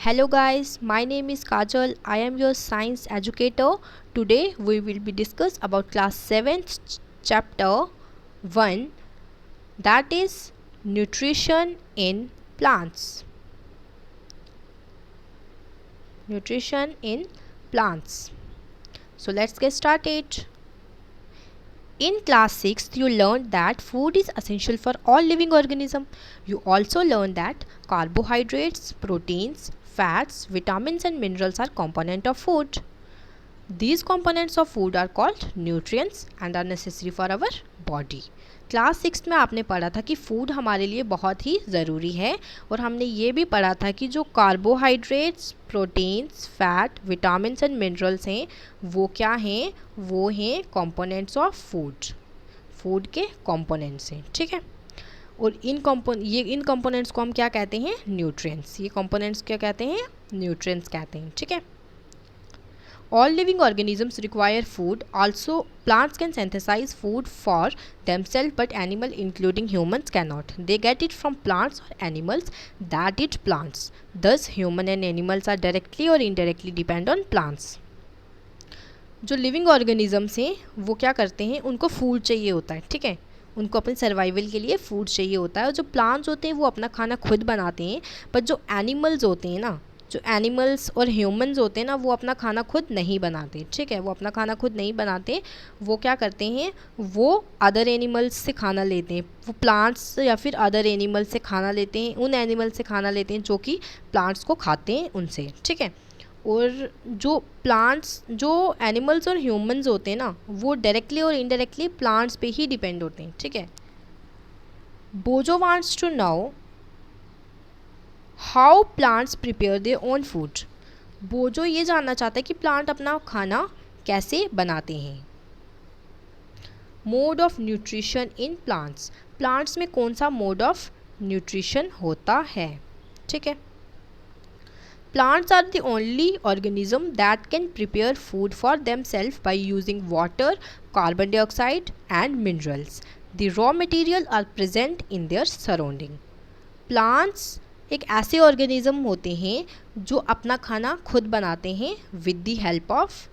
Hello guys, my name is Kajal. I am your science educator. Today we will be discuss about class 7th chapter 1, that is nutrition in plants. Nutrition in plants. So let's get started. In class 6, you learned that food is essential for all living organisms. You also learned that carbohydrates, proteins, fats, vitamins and minerals are components of food. These components of food are called nutrients and are necessary for our body. Class 6 में आपने पढ़ा था कि food हमारे लिए बहुत ही ज़रूरी है और हमने ये भी पढ़ा था कि जो carbohydrates, proteins, fat, vitamins and minerals हैं वो क्या हैं, वो हैं कंपोनेंट्स ऑफ फूड के कंपोनेंट्स हैं, ठीक है। और इन कंपोनेंट्स को हम क्या कहते हैं, न्यूट्रिएंट्स। ये कंपोनेंट्स क्या कहते हैं, न्यूट्रिएंट्स कहते हैं, ठीक है। All living organisms require food. Also, plants can synthesize food for themselves, but animals, including humans, cannot. They get it from plants or animals that eat plants. Thus, human and animals are directly or indirectly depend on plants. जो living organisms हैं वो क्या करते हैं, उनको food चाहिए होता है, ठीक है। उनको अपने सर्वाइवल के लिए फूड चाहिए होता है। और जो प्लांट्स होते हैं वो अपना खाना खुद बनाते हैं, पर जो एनिमल्स होते हैं ना, जो एनिमल्स और ह्यूमंस होते हैं ना, वो अपना खाना खुद नहीं बनाते, ठीक है। वो अपना खाना खुद नहीं बनाते, वो क्या करते हैं, वो अदर एनिमल्स से खाना लेते हैं। वो प्लांट्स या फिर अदर एनिमल्स से खाना लेते हैं, उन एनिमल्स से खाना लेते हैं जो कि प्लांट्स को खाते हैं उनसे, ठीक है। और जो एनिमल्स और ह्यूमंस होते हैं ना, वो डायरेक्टली और इनडायरेक्टली प्लांट्स पे ही डिपेंड होते हैं, ठीक है। Boojho wants to know how plants prepare their own food. Boojho ये जानना चाहता है कि प्लांट अपना खाना कैसे बनाते हैं। Mode of nutrition in plants. Plants में कौन सा मोड ऑफ न्यूट्रिशन होता है, ठीक है। Plants are the only organism that can prepare food for themselves by using water, carbon dioxide and minerals. The raw material are present in their surrounding. Plants एक ऐसे organism होते हैं जो अपना खाना खुद बनाते हैं with the help of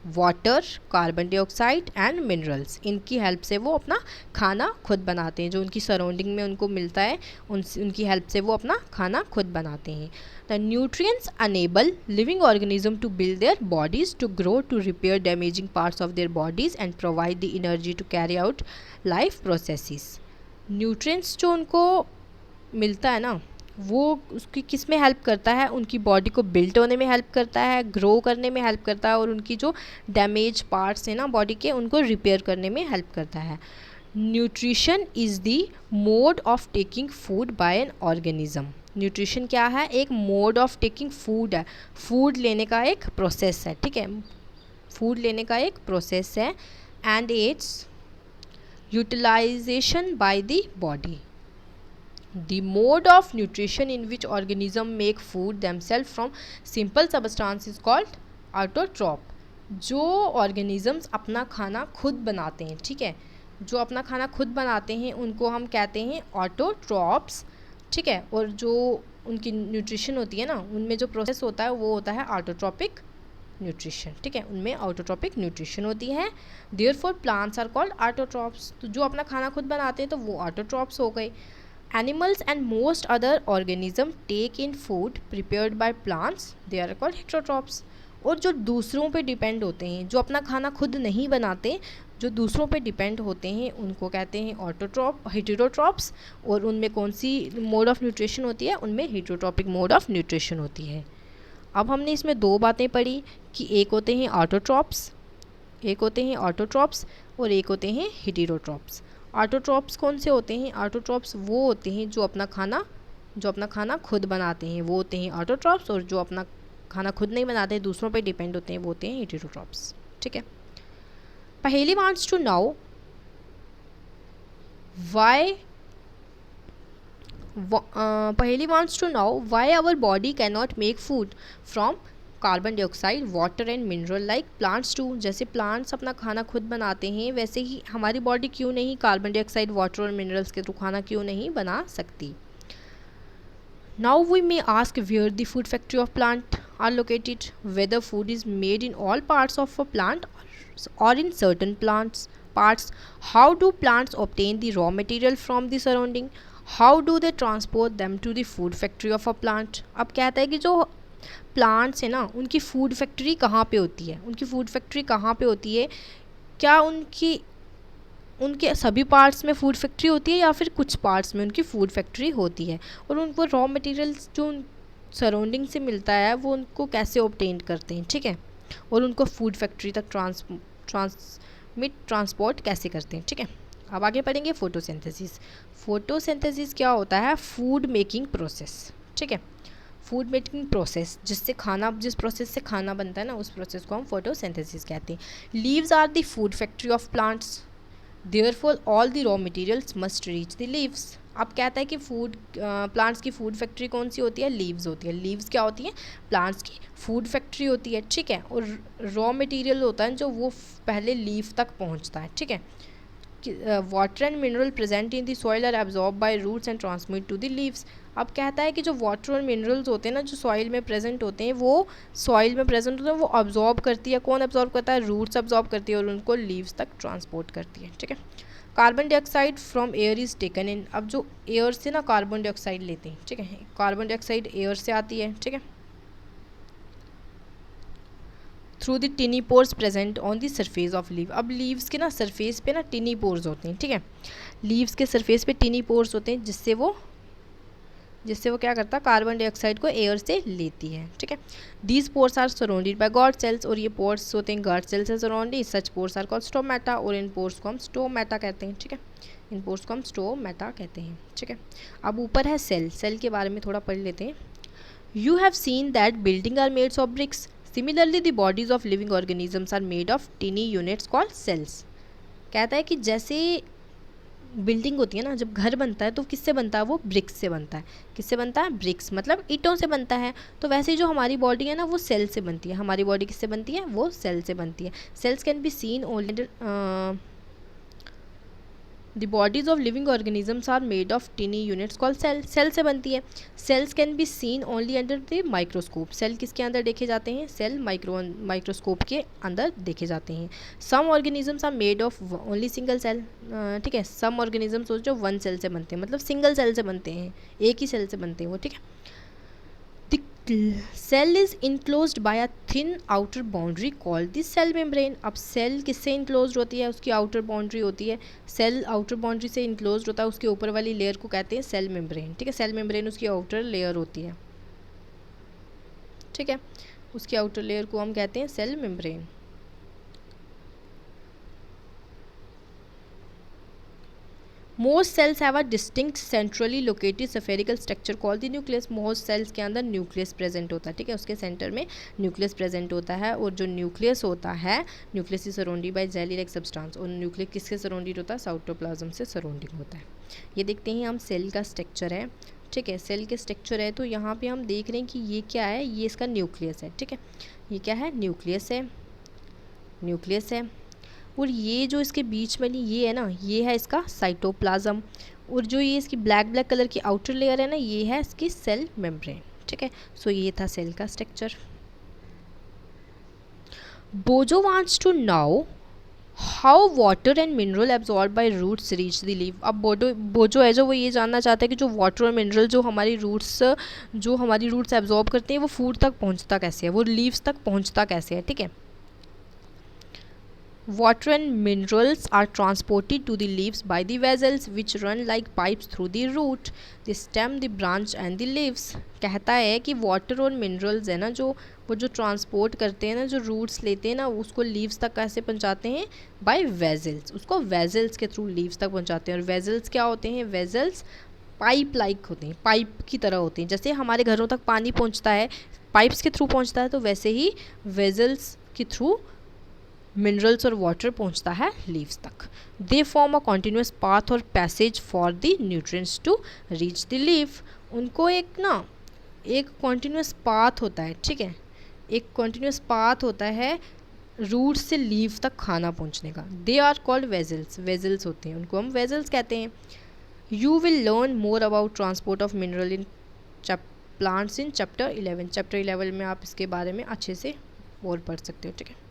water, carbon dioxide and minerals. इनकी हेल्प से वो अपना खाना खुद बनाते हैं। जो उनकी सराउंडिंग में उनको मिलता है उनकी हेल्प से वो अपना खाना खुद बनाते हैं। The nutrients enable living organism to build their bodies, to grow, to repair damaging parts of their bodies and provide the energy to carry out life processes. Nutrients जो उनको मिलता है ना, वो उसकी किस में हेल्प करता है, उनकी बॉडी को बिल्ट होने में हेल्प करता है, ग्रो करने में हेल्प करता है, और उनकी जो डैमेज पार्ट्स हैं ना बॉडी के, उनको रिपेयर करने में हेल्प करता है। Nutrition is the mode of taking food by an organism. Nutrition क्या है, एक मोड ऑफ टेकिंग फूड है, फूड लेने का एक प्रोसेस है, ठीक है। फूड लेने का एक प्रोसेस है and its utilisation by the body. The mode of nutrition in which organisms make food themselves from simple substance is called autotroph. जो organisms अपना खाना खुद बनाते हैं, ठीक है, जो अपना खाना खुद बनाते हैं उनको हम कहते हैं ऑटोट्रॉप्स, ठीक है। और जो उनकी न्यूट्रिशन होती है ना, उनमें जो प्रोसेस होता है वो होता है ऑटोट्रॉपिक न्यूट्रिशन, ठीक है। उनमें ऑटोट्रॉपिक न्यूट्रिशन होती है। Therefore plants are called autotrophs. तो जो अपना खाना खुद बनाते हैं तो वो ऑटोट्रॉप्स हो गए। Animals and most other organisms take in food prepared by plants, they are called heterotrophs. और जो दूसरों पे डिपेंड होते हैं, जो अपना खाना खुद नहीं बनाते, जो दूसरों पे डिपेंड होते हैं, उनको कहते हैं हेटेरोट्रॉप्स। और उनमें कौन सी मोड ऑफ न्यूट्रिशन होती है, उनमें हेटेरोट्रॉपिक मोड ऑफ न्यूट्रिशन होती है। अब हमने इसमें दो बातें पढ़ी कि एक होते हैं ऑटोट्रॉप्स और एक होते हैं हेटेरोट्रॉप्स। ऑटोट्रॉप्स कौन से होते हैं, ऑटोट्रॉप्स वो होते हैं जो अपना खाना खुद बनाते हैं, वो होते हैं ऑटोट्रॉप्स। और जो अपना खाना खुद नहीं बनाते, दूसरों पे डिपेंड होते हैं, वो होते हैं हेटेरोट्रॉप्स, ठीक है। Paheli wants to know why our body can not make food from carbon dioxide, water and mineral like plants too. जैसे प्लांट्स अपना खाना खुद बनाते हैं, वैसे ही हमारी बॉडी क्यों नहीं कार्बन डाइऑक्साइड, वाटर और मिनरल्स के थ्रू खाना क्यों नहीं बना सकती। Now we may ask where the food factory of plant are located, whether food is made in all parts of a plant or in certain plants parts. How do plants obtain the raw material from the surrounding? How do they transport them to the food factory of a plant? अब कहता है कि जो plants है ना उनकी food factory कहाँ पे होती है, उनकी फूड फैक्ट्री कहाँ पे होती है, क्या उनके सभी पार्ट्स में फूड फैक्ट्री होती है या फिर कुछ पार्ट्स में उनकी फूड फैक्ट्री होती है, और उनको रॉ मटेरियल्स जो सराउंडिंग से मिलता है वो उनको कैसे ऑब्टेन करते हैं, ठीक है, और उनको फूड फैक्ट्री तक ट्रांसपोर्ट कैसे करते हैं, ठीक है। अब आगे पढ़ेंगे फोटोसिंथेसिस। फोटोसिंथेसिस क्या होता है? फूड मेकिंग प्रोसेस, ठीक है, फूड मेकिंग प्रोसेस, जिस प्रोसेस से खाना बनता है ना उस प्रोसेस को हम फोटोसिंथेसिस कहते हैं। Leaves are the food factory of plants, therefore all the raw materials must reach the leaves. अब कहता है कि प्लांट्स की फूड फैक्ट्री कौन सी होती है? लीव्स होती है। लीव्स क्या होती है? प्लांट्स की फूड फैक्ट्री होती है, ठीक है, और रॉ मटेरियल होता है जो वो पहले लीव तक पहुंचता है, ठीक है। Water and mineral present in the soil are absorb by roots and transmit to the leaves. अब कहता है कि जो वाटर और मिनरल्स होते हैं ना जो सॉइल में प्रेजेंट होते हैं वो अब्जॉर्ब करती है। कौन अब्जॉर्ब करता है? रूट्स अब्जॉर्ब करती है और उनको लीव्स तक ट्रांसपोर्ट करती है, ठीक है। Carbon dioxide from air is taken in. अब जो एयर से ना कार्बन डाइऑक्साइड लेते हैं, ठीक है, कार्बन डाइऑक्साइड एयर से आती है, ठीक है, through the टिनी pores present on the surface of leave. अब लीव्स के ना सरफेस पे ना टिनी पोर्स होते हैं, ठीक है, लीव्स के सरफेस पे टिनी पोर्स होते हैं जिससे वो क्या करता है? कार्बन डाइऑक्साइड को एयर से लेती है, ठीक है। These pores are surrounded by guard cells, और ये पोर्स होते हैं गॉड सेल से surrounded. Such pores are called stomata, और इन पोर्स को हम स्टोमेटा कहते हैं, ठीक है, इन पोर्स को हम स्टोमेटा कहते हैं, ठीक है। अब ऊपर है सेल के बारे में थोड़ा पढ़ लेते हैं। You have seen that building are mades of bricks, similarly the bodies of living organisms are made of tiny units called cells. कहता है कि जैसे बिल्डिंग होती है ना, जब घर बनता है तो किससे बनता है? वो ब्रिक्स से बनता है। किससे बनता है? ब्रिक्स मतलब ईंटों से बनता है। तो वैसे ही जो हमारी बॉडी है ना वो सेल से बनती है। हमारी बॉडी किससे बनती है? वो सेल से बनती है। Cells can be seen only the bodies of living organisms are made of tiny units called cell से बनती है। Cells can be seen only under the microscope. Cell किसके अंदर देखे जाते हैं? सेल माइक्रोस्कोप के अंदर देखे जाते हैं। Some organisms are made of only single cell, ठीक है, सम ऑर्गेनिजम्स जो वन सेल से बनते हैं, मतलब सिंगल सेल से बनते हैं, एक ही सेल से बनते हैं वो, ठीक है। Cell is enclosed by a thin outer boundary called the cell membrane. अब सेल किससे इनक्लोज्ड होती है? उसकी आउटर बाउंड्री होती है। सेल आउटर बाउंड्री से इनक्लोज्ड होता है, उसके ऊपर वाली लेयर को कहते हैं सेल मेम्ब्रेन, ठीक है। सेल मेम्ब्रेन उसकी आउटर लेयर होती है, ठीक है, उसकी आउटर लेयर को हम कहते हैं cell membrane. Most cells have a distinct centrally located spherical structure called the nucleus. Most cells के अंदर न्यूक्लियस प्रेजेंट होता है, ठीक है, उसके सेंटर में न्यूक्लियस प्रेजेंट होता है, और जो न्यूक्लियस होता है, nucleus is surrounded by jelly like substance, और न्यूक्लियस किससे सराउंडेड होता है? साइटोप्लाज्म से सराउंडिंग होता है। ये देखते हैं हम सेल का स्ट्रक्चर है, ठीक है, सेल के स्ट्रक्चर है, तो यहाँ पे हम देख रहे हैं कि ये क्या है? ये इसका न्यूक्लियस है, ठीक है, ये क्या है? न्यूक्लियस है, और ये जो इसके बीच वाली ये है ना, ये है इसका साइटोप्लाज्म, और जो ये इसकी ब्लैक कलर की आउटर लेयर है ना, ये है इसकी सेल मेम्ब्रेन, ठीक है। सो ये था सेल का structure. Boojho wants to know how water and mineral absorb by roots reach the leaf. अब बोजो है जो वो ये जानना चाहता है कि जो वाटर और मिनरल जो हमारी रूट्स एब्जॉर्ब करते हैं वो फूड तक पहुंचता कैसे है, वो लीव्स तक पहुंचता कैसे है, ठीक है। Water and minerals are transported to the leaves by the vessels which run like pipes through the root, the stem, the branch and the leaves। कहता है कि वाटर और मिनरल्स है ना जो वो जो ट्रांसपोर्ट करते हैं ना, जो रूट्स लेते हैं ना, उसको लीव्स तक कैसे पहुंचाते हैं? बाय वेजल्स, उसको वेजल्स के थ्रू लीव्स तक पहुंचाते हैं। और वेजल्स क्या होते हैं? वेजल्स पाइप लाइक होते हैं, पाइप की तरह होते हैं। जैसे हमारे घरों तक पानी पहुंचता है पाइप्स के थ्रू पहुंचता है, तो वैसे ही वेजल्स के थ्रू मिनरल्स और वाटर पहुंचता है लीव्स तक। They form a continuous path और passage for the nutrients to reach the leaf. उनको एक कॉन्टिन्यूस पाथ होता है, ठीक है, एक कॉन्टिन्यूस पाथ होता है रूट से लीव तक खाना पहुंचने का। दे आर कॉल्ड वेजल्स होते हैं, उनको हम वेजल्स कहते हैं। You will learn more about transport of mineral in plants in chapter 11। Chapter 11 में आप इसके बारे में अच्छे से और पढ़ सकते हो, ठीक है।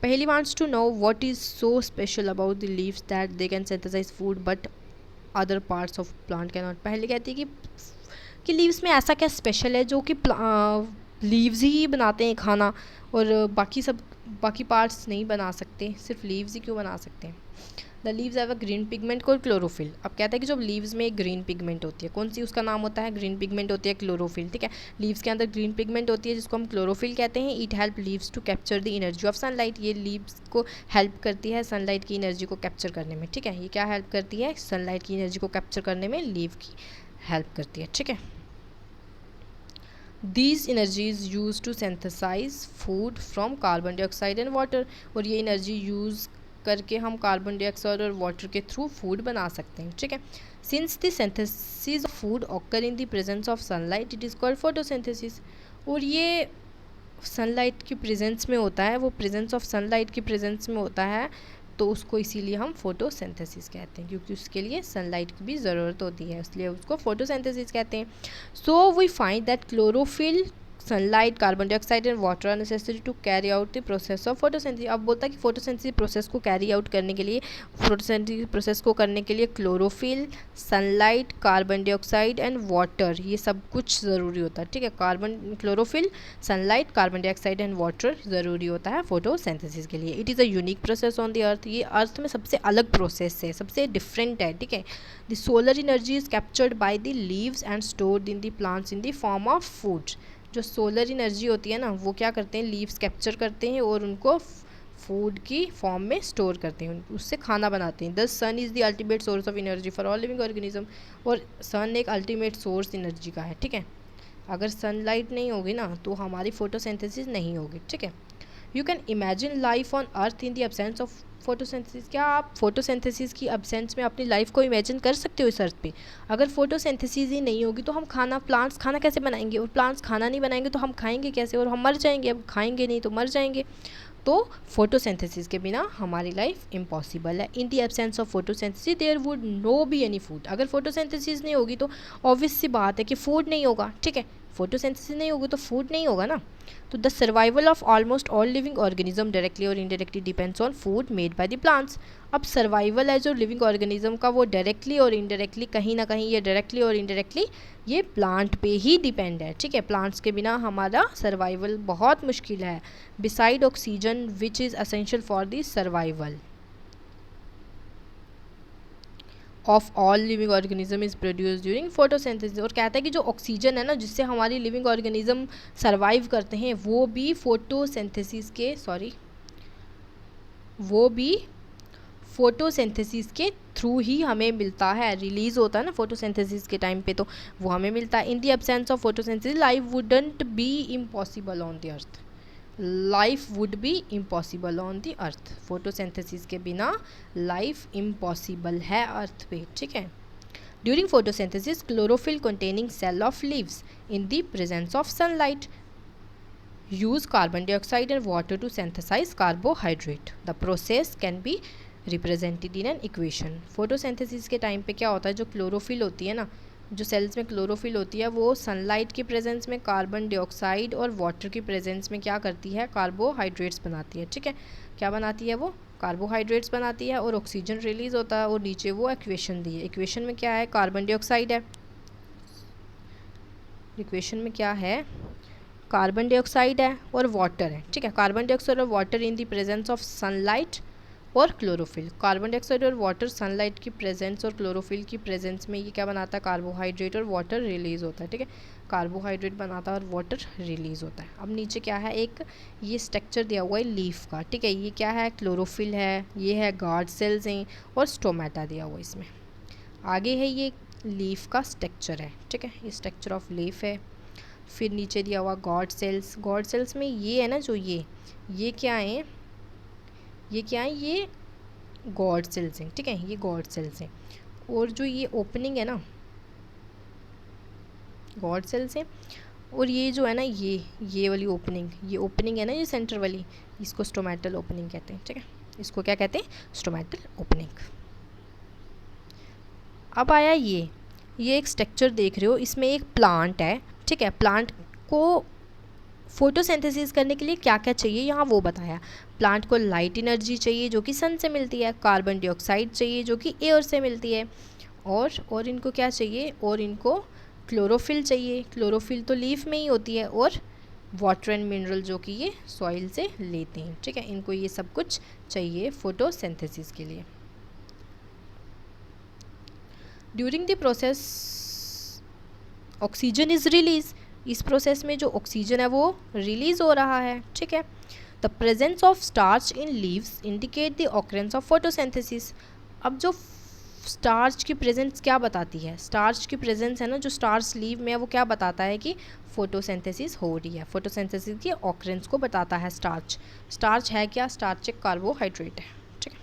पहली wants to know what is so special about the leaves that they can synthesize food but other parts of plant cannot। पहले कहती है कि लीव्स में ऐसा क्या स्पेशल है जो कि लीव्स ही बनाते हैं खाना और बाकी पार्ट्स नहीं बना सकते, सिर्फ लीव्स ही क्यों बना सकते हैं। The leaves have a green pigment called chlorophyll. अब कहता है कि जो लीव्स में एक ग्रीन पिगमेंट होती है, कौन सी उसका नाम होता है, ग्रीन पिगमेंट होती है क्लोरोफिल, ठीक है। लीव्स के अंदर ग्रीन पिगमेंट होती है जिसको हम क्लोरोफिल कहते हैं। It help leaves to capture the energy of sunlight. ये लीव्स को हेल्प करती है सनलाइट की एनर्जी को कैप्चर करने में, ठीक है। ये क्या हेल्प करती है, सनलाइट की एनर्जी को कैप्चर करने में लीव की हेल्प करती है, ठीक है। These energies used to synthesize food from carbon dioxide and water। और ये एनर्जी यूज़ करके हम कार्बन डाइऑक्साइड और वाटर के थ्रू फूड बना सकते हैं, ठीक है। Since the synthesis of food occur in the presence of sunlight it is called photosynthesis. और ये सनलाइट की प्रेजेंस में होता है, वो प्रेजेंस ऑफ सनलाइट की प्रेजेंस में होता है, तो उसको इसीलिए हम फोटोसिंथेसिस कहते हैं, क्योंकि उसके लिए सनलाइट की भी ज़रूरत होती है, इसलिए उसको फोटोसिंथेसिस कहते हैं। So we find that chlorophyll, sunlight, carbon dioxide and water are necessary to carry out the process of photosynthesis. अब बोलता है कि फोटोसिंथेसिस प्रोसेस को कैरी आउट करने के लिए, फोटोसिंथेसिस प्रोसेस को करने के लिए chlorophyll, sunlight, carbon dioxide and water, ये सब कुछ ज़रूरी होता है, ठीक है। Chlorophyll, sunlight, carbon dioxide and water ज़रूरी होता है फोटोसिंथेसिस के लिए। It is a unique process on the अर्थ। ये अर्थ में सबसे अलग प्रोसेस है, सबसे डिफरेंट है, ठीक है। The solar energy is captured by the leaves and stored in the plants in the form of food. जो सोलर एनर्जी होती है ना, वो क्या करते हैं, लीव्स कैप्चर करते हैं और उनको फूड की फॉर्म में स्टोर करते हैं, उससे खाना बनाते हैं। The sun is the ultimate source of energy for all living organism. और सन एक अल्टीमेट सोर्स एनर्जी का है, ठीक है। अगर सनलाइट नहीं होगी ना तो हमारी फोटोसिंथेसिस नहीं होगी, ठीक है। You can imagine life on earth in the absence of photosynthesis. क्या आप फोटोसिंथेसिस की एब्सेंस में अपनी लाइफ को इमेजिन कर सकते हो इस अर्थ पे। अगर फोटोसिंथेसिस ही नहीं होगी तो हम प्लांट्स खाना कैसे बनाएंगे, और प्लांट्स खाना नहीं बनाएंगे तो हम खाएंगे कैसे, और हम मर जाएंगे। अब खाएंगे नहीं तो मर जाएंगे। तो फोटोसिंथेसिस के बिना हमारी लाइफ इम्पॉसिबल है। In the absence of photosynthesis there would no be any food. अगर फोटोसिंथेसिस नहीं होगी तो ऑब्वियस सी बात है कि फूड नहीं होगा, ठीक है। फोटोसिंथेसिस नहीं होगी तो फूड नहीं होगा ना। तो the survival of almost all living organism directly और indirectly depends on food made by the plants. अब सर्वाइवल है जो लिविंग ऑर्गेनिज्म का, वो डायरेक्टली और इनडायरेक्टली, कहीं ना कहीं ये डायरेक्टली और इनडायरेक्टली ये प्लांट पे ही डिपेंड है, ठीक है। प्लांट्स के बिना हमारा सर्वाइवल बहुत मुश्किल है। Beside oxygen which is essential for the survival of all living organism is produce during photosynthesis. और कहता है कि जो ऑक्सीजन है ना, जिससे हमारी लिविंग ऑर्गेनिज्म सर्वाइव करते हैं, वो भी फोटोसिंथेसिस के थ्रू ही हमें मिलता है, रिलीज होता है ना फोटोसिंथेसिस के टाइम पे, तो वो हमें मिलता है। In the absence of photosynthesis life wouldn't be impossible on the earth. Life would be impossible on the earth. Photosynthesis के बिना लाइफ इम्पॉसिबल है अर्थ पे, ठीक है। During photosynthesis chlorophyll containing cell of leaves in the presence of sunlight use carbon dioxide and water to synthesize carbohydrate. The process can be represented in an equation. Photosynthesis के time पे क्या होता है, जो chlorophyll होती है ना, जो सेल्स में क्लोरोफिल होती है, वो सनलाइट की प्रेजेंस में कार्बन डाइऑक्साइड और वाटर की प्रेजेंस में क्या करती है, कार्बोहाइड्रेट्स बनाती है, ठीक है। क्या बनाती है, वो कार्बोहाइड्रेट्स बनाती है और ऑक्सीजन रिलीज होता है। और नीचे वो इक्वेशन दी है, इक्वेशन में क्या है, कार्बन डाइऑक्साइड है, इक्वेशन में क्या है, कार्बन डाइऑक्साइड है और वाटर है, ठीक है। कार्बन डाइऑक्साइड और water in the presence of sunlight और क्लोरोफिल। कार्बन डाइऑक्साइड और वाटर सनलाइट की प्रेजेंस और क्लोरोफिल की प्रेजेंस में ये क्या बनाता है, कार्बोहाइड्रेट और वाटर रिलीज़ होता है, ठीक है। कार्बोहाइड्रेट बनाता है और वाटर रिलीज़ होता है। अब नीचे क्या है, एक ये स्ट्रक्चर दिया हुआ है लीफ का, ठीक है। ये क्या है, क्लोरोफिल है, ये है गार्ड सेल्स हैं और स्टोमेटा दिया हुआ इसमें। आगे है ये लीफ का स्ट्रक्चर है, ठीक है, ये स्ट्रक्चर ऑफ लीफ है। फिर नीचे दिया हुआ गॉड सेल्स। गॉड सेल्स में ये है ना, जो ये क्या है, ये गॉड सेल्स हैं, ठीक है, ये गॉड सेल्स हैं। और जो ये ओपनिंग है ना, गॉड सेल्स हैं, और ये जो है ना, ये वाली ओपनिंग है ना, ये सेंटर वाली, इसको स्टोमेटल ओपनिंग कहते हैं, ठीक है। इसको क्या कहते हैं, स्टोमेटल ओपनिंग। अब आया ये एक स्ट्रक्चर देख रहे हो, इसमें एक प्लांट है, ठीक है। प्लांट को फोटोसिंथेसिस करने के लिए क्या क्या चाहिए यहाँ वो बताया। प्लांट को लाइट एनर्जी चाहिए जो कि सन से मिलती है, कार्बन डाइऑक्साइड चाहिए जो कि एयर से मिलती है, और इनको क्या चाहिए, और इनको क्लोरोफिल चाहिए। क्लोरोफिल तो लीफ में ही होती है, और वाटर एंड मिनरल जो कि ये सॉइल से लेते हैं, ठीक है। इनको ये सब कुछ चाहिए फोटोसिंथेसिस के लिए। During the process oxygen is release, इस प्रोसेस में जो ऑक्सीजन है वो रिलीज हो रहा है, ठीक है। The presence of starch in leaves indicate the occurrence of photosynthesis. अब जो स्टार्च की प्रेजेंस क्या बताती है, स्टार्च की प्रेजेंस है ना जो स्टार्च लीव में है, वो क्या बताता है कि फोटोसिंथेसिस हो रही है, फोटोसिंथेसिस की ऑकरेंस को बताता है स्टार्च। स्टार्च है क्या, स्टार्च एक कार्बोहाइड्रेट है, ठीक है।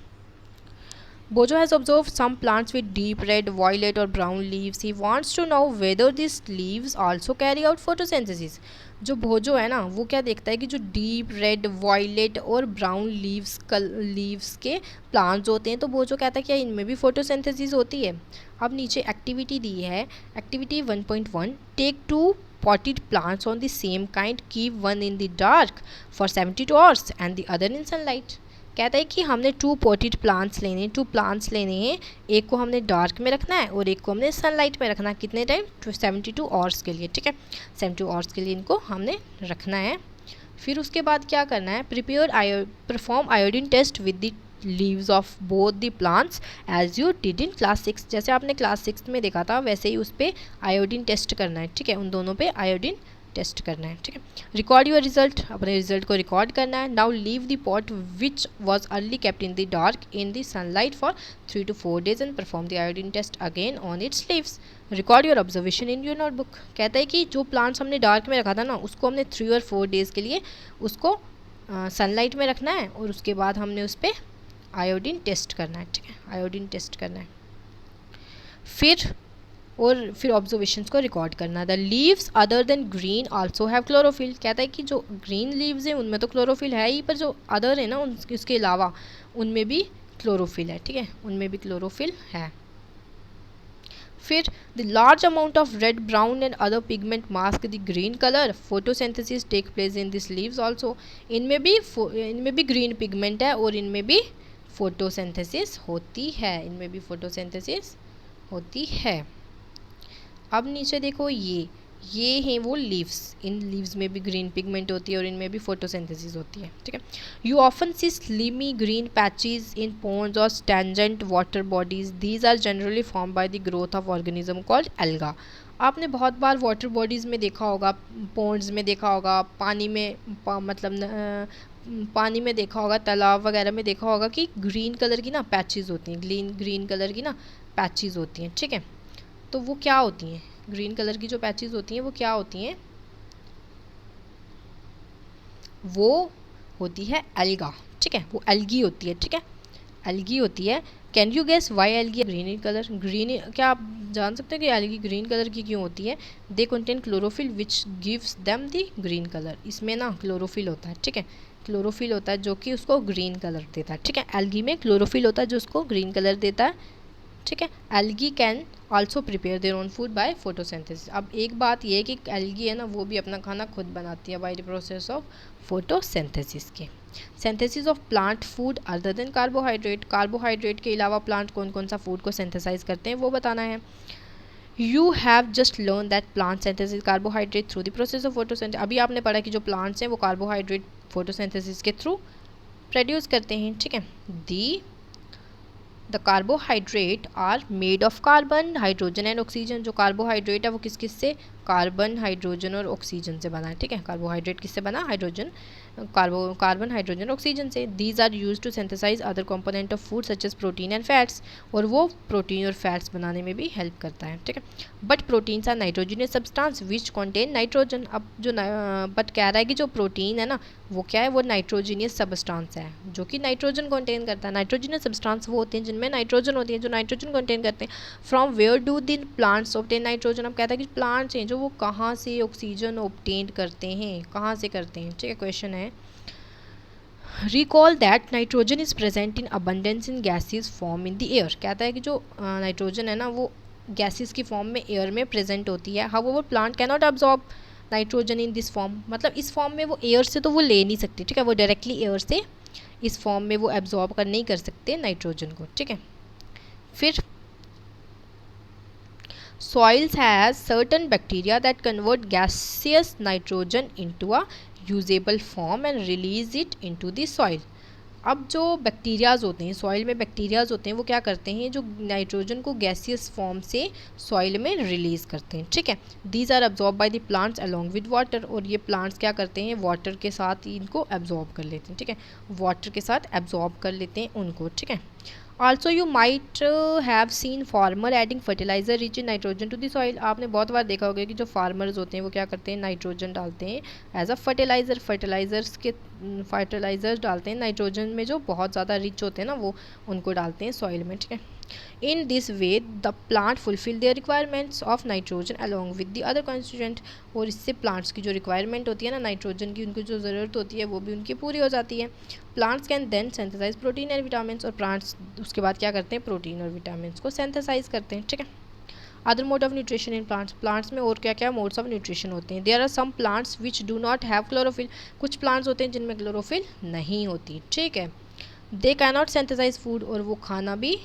Bojo has observed some plants with deep red, violet or brown leaves. He wants to know whether these leaves also carry out photosynthesis. जो भोजो है ना वो क्या देखता है कि जो डीप रेड, वायलेट और ब्राउन लीव्स के प्लांट्स होते हैं, तो भोजो कहता है कि इनमें भी फोटोसिंथेसिस होती है। अब नीचे एक्टिविटी दी है, activity 1.1, take 2 potted plants on the same kind, keep one in the dark for 72 hours and the other in sunlight. कहता है कि हमने 2 पॉटेड प्लांट्स लेने हैं, 2 प्लांट्स लेने हैं, एक को हमने डार्क में रखना है और एक को हमने सनलाइट में रखना है। कितने टाइम, 72 आवर्स के लिए, ठीक है। 72 आवर्स के लिए इनको हमने रखना है। फिर उसके बाद क्या करना है, perform iodine test with the leaves of both the plants as you did in class 6। जैसे आपने क्लास 6 में देखा था वैसे ही उस पर आयोडीन टेस्ट करना है, ठीक है। उन दोनों पे आयोडीन टेस्ट करना है, ठीक है। रिकॉर्ड योर रिजल्ट, अपने रिजल्ट को रिकॉर्ड करना है। Now leave the pot which was early kept in the dark in the sunlight for 3 to 4 days and perform the iodine test again on its leaves. Record your observation in your notebook. कहता है कि जो plants हमने dark में रखा था ना उसको हमने 3 और 4 days के लिए उसको सनलाइट में रखना है और उसके बाद हमने उस पर आयोडीन टेस्ट करना है, ठीक है। आयोडीन टेस्ट करना है, फिर ऑब्जर्वेशंस को रिकॉर्ड करना। The leaves other than green also have chlorophyll. कहता है कि जो ग्रीन लीव्स हैं उनमें तो क्लोरोफिल है ही, पर जो अदर है ना उसके अलावा उनमें भी क्लोरोफिल है, ठीक है, उनमें भी क्लोरोफिल है। फिर the large amount of red, brown and other pigment mask the green colour, photosynthesis take place in this leaves also. इनमें भी ग्रीन पिगमेंट है और इनमें भी फोटोसिंथेसिस होती है, इनमें भी फोटोसिंथेसिस होती है। अब नीचे देखो ये हैं वो लीव्स, इन लीव्स में भी ग्रीन पिगमेंट होती है और इनमें भी फोटोसिंथेसिस होती है, ठीक है। You often see slimy green patches in ponds और stagnant water bodies, these are generally form by the growth of organism called alga. आपने बहुत बार वाटर बॉडीज़ में देखा होगा, पॉन्ड्स में देखा होगा, पानी में पानी में देखा होगा, तालाब वगैरह में देखा होगा कि ग्रीन कलर की ना पैचेस होती हैं, ग्रीन कलर की ना पैचेस होती हैं, ठीक है। तो वो क्या होती हैं, ग्रीन कलर की जो पैचेस होती हैं वो क्या होती हैं, वो होती है एल्गा, ठीक है। वो एल्गी होती है, ठीक है, एल्गी होती है। Can you guess why algae green colour, green, क्या आप जान सकते हो कि एल्गी ग्रीन कलर की क्यों होती है? They contain chlorophyll which gives them the green colour. इसमें ना क्लोरोफिल होता है, ठीक है, क्लोरोफिल होता है जो कि उसको ग्रीन कलर देता है, ठीक है। एल्गी में क्लोरोफिल होता है जो उसको ग्रीन कलर देता है, ठीक है। Algae can also prepare their own food by photosynthesis. अब एक बात ये है कि एल्गी है ना वो भी अपना खाना खुद बनाती है by the process of photosynthesis के। Synthesis of plant food other than carbohydrate, carbohydrate के अलावा प्लांट कौन कौन सा फूड को सिंथेसाइज करते हैं वो बताना है। You have just learn that plant synthesis carbohydrate through the process of photosynthesis. अभी आपने पढ़ा कि जो प्लांट्स हैं वो कार्बोहाइड्रेट फोटोसिंथेसिस के थ्रू प्रोड्यूस करते हैं, ठीक है। The carbohydrate are made of carbon, hydrogen and oxygen. जो कार्बोहाइड्रेट है वो किस किस से, कार्बन, हाइड्रोजन और ऑक्सीजन से बना है, ठीक है। कार्बोहाइड्रेट किससे बना, हाइड्रोजन, कार्बन, हाइड्रोजन, ऑक्सीजन से। These are use to synthesise other component of food such as protein and fats, और वो प्रोटीन और फैट्स बनाने में भी हेल्प करता है, ठीक है। But proteins are nitrogenous substance which contain nitrogen. अब जो बट कह रहा है कि जो प्रोटीन है ना वो क्या है, वो नाइट्रोजनियस सब्सटेंस है जो कि नाइट्रोजन कंटेन करता है। नाइट्रोजनियस सब्सटेंस वो होते हैं जिनमें नाइट्रोजन होती है, जो नाइट्रोजन कंटेन करते हैं। From where do the plants obtain nitrogen. अब कहता है कि प्लांट्स हैं जो वो कहाँ से ऑक्सीजन ऑब्टेन करते हैं, कहाँ से करते हैं, ठीक है। क्वेश्चन है recall that nitrogen is present in abundance in gases form in the air. कहता है कि जो नाइट्रोजन है ना वो गैसेस की फॉर्म में एयर में प्रेजेंट होती है। However plant can not absorb nitrogen in this form, मतलब इस फॉर्म में वो एयर से तो वो ले नहीं सकती, ठीक है, वो डायरेक्टली एयर से इस फॉर्म में वो एब्जॉर्ब कर नहीं कर सकते नाइट्रोजन को, ठीक है। फिर soils has certain bacteria that convert gaseous nitrogen into a usable form and release it into the soil। अब जो बैक्टीरियाज होते हैं सॉइल में, बैक्टीरियाज होते हैं वो क्या करते हैं, जो नाइट्रोजन को गैसियस फॉर्म से सॉइल में रिलीज़ करते हैं, ठीक है। These are absorb by the plants along with water, और ये प्लांट्स क्या करते हैं, वाटर के साथ ही इनको एब्जॉर्ब कर लेते हैं, ठीक है, वाटर के साथ एब्जॉर्ब कर लेते हैं उनको, ठीक है। Also you might have seen farmer adding fertiliser rich in nitrogen to the soil. आपने बहुत बार देखा होगा कि जो फार्मर्स होते हैं वो क्या करते हैं, नाइट्रोजन डालते हैं एज अ फर्टिलाइज़र, फर्टिलाइजर्स डालते हैं नाइट्रोजन में जो बहुत ज़्यादा रिच होते हैं ना, वो उनको डालते हैं सॉइल में, ठीक है। In this way the plant fulfil there requirements of nitrogen along with the other constituent, और इससे प्लांट्स की जो रिक्वायरमेंट होती है ना नाइट्रोजन की, उनको जो ज़रूरत होती है वो भी उनकी पूरी हो जाती है। Plants can then synthesise protein and vitamin, और प्लांट्स उसके बाद क्या करते हैं, प्रोटीन और विटामिन को सिंथेसाइज करते हैं, ठीक है। Other mode of nutrition in plants, plants में और क्या क्या मोड्स ऑफ न्यूट्रिशन होते हैं। There are some plants which do not have chlorophyll, कुछ प्लांट्स होते हैं जिनमें क्लोरोफिल नहीं होती, ठीक है। They can not synthesise food, और वो खाना भी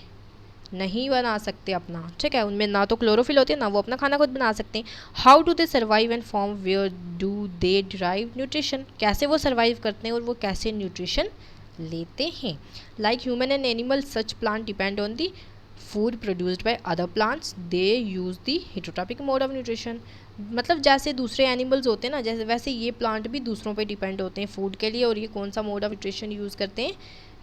नहीं बना सकते अपना, ठीक है, उनमें ना तो क्लोरोफिल होती है ना वो अपना खाना खुद बना सकते हैं। How do they survive and form, where do they derive nutrition, कैसे वो सर्वाइव करते हैं और वो कैसे न्यूट्रिशन लेते हैं। Like human and animal such plant depend on the food produced by other plants, they use the heterotrophic mode of nutrition, मतलब जैसे दूसरे एनिमल्स होते हैं ना, जैसे वैसे ये प्लांट भी दूसरों पे डिपेंड होते हैं फूड के लिए, और ये कौन सा मोड ऑफ न्यूट्रिशन यूज़ करते हैं,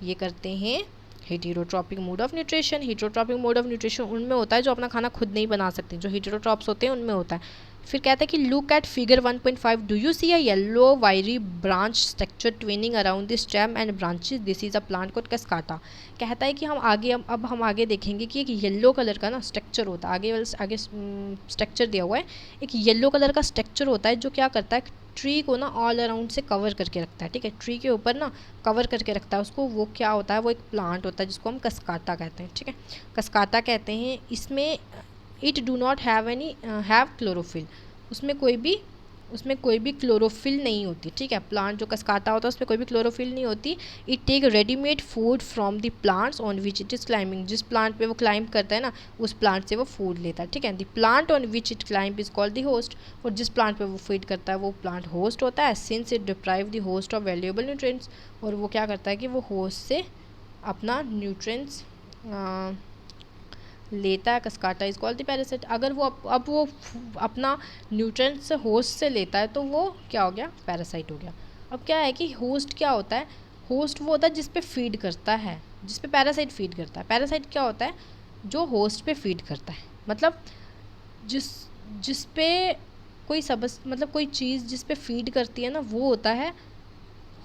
ये करते हैं heterotrophic mode of nutrition. Heterotrophic mode of nutrition उनमें होता है जो अपना खाना खुद नहीं बना सकते, जो हेटेरोट्रॉप्स होते हैं उनमें होता है। फिर कहता है कि look at figure 1.5, do you see a yellow wiry branch structure twining around the stem and branches, this is a plant called cuscuta. कहता है कि हम आगे अब हम आगे देखेंगे कि एक येलो कलर का ना स्ट्रक्चर होता है, आगे स्ट्रक्चर दिया हुआ है, एक येलो कलर का स्ट्रक्चर होता है जो क्या करता है, ट्री को ना ऑल अराउंड से कवर करके रखता है, ठीक है, ट्री के ऊपर ना कवर करके रखता है उसको, वो क्या होता है, वो एक प्लांट होता है जिसको हम कस्काटा कहते हैं, ठीक है, कस्काटा कहते हैं। इसमें it do not have any have chlorophyll, उसमें कोई भी क्लोरोफिल नहीं होती, ठीक है, प्लांट जो कस्काटा होता है उसमें कोई भी क्लोरोफिल नहीं होती। It take readymade food from the plants on which it is climbing, जिस प्लांट पे वो क्लाइंब करता है ना उस प्लांट से वो फूड लेता है, ठीक है। The plant on which it climb is called the host, और जिस प्लांट पे वो फीड करता है वो प्लांट होस्ट होता है। Since it deprive the host of valuable nutrients, और वो क्या करता है कि वो होस्ट से अपना न्यूट्रिएंट्स लेता है, कस्काटा इज कॉल्ड द पैरासाइट। अगर वो अब वो अपना न्यूट्रिएंट्स से होस्ट से लेता है तो वो क्या हो गया, पैरासाइट हो गया। अब क्या है कि होस्ट क्या होता है, होस्ट वो होता है जिस पे फीड करता है, जिस पे पैरासाइट फीड करता है। पैरासाइट क्या होता है, जो होस्ट पे फीड करता है, मतलब जिस पे कोई मतलब कोई चीज़ जिस पे फीड करती है ना वो होता है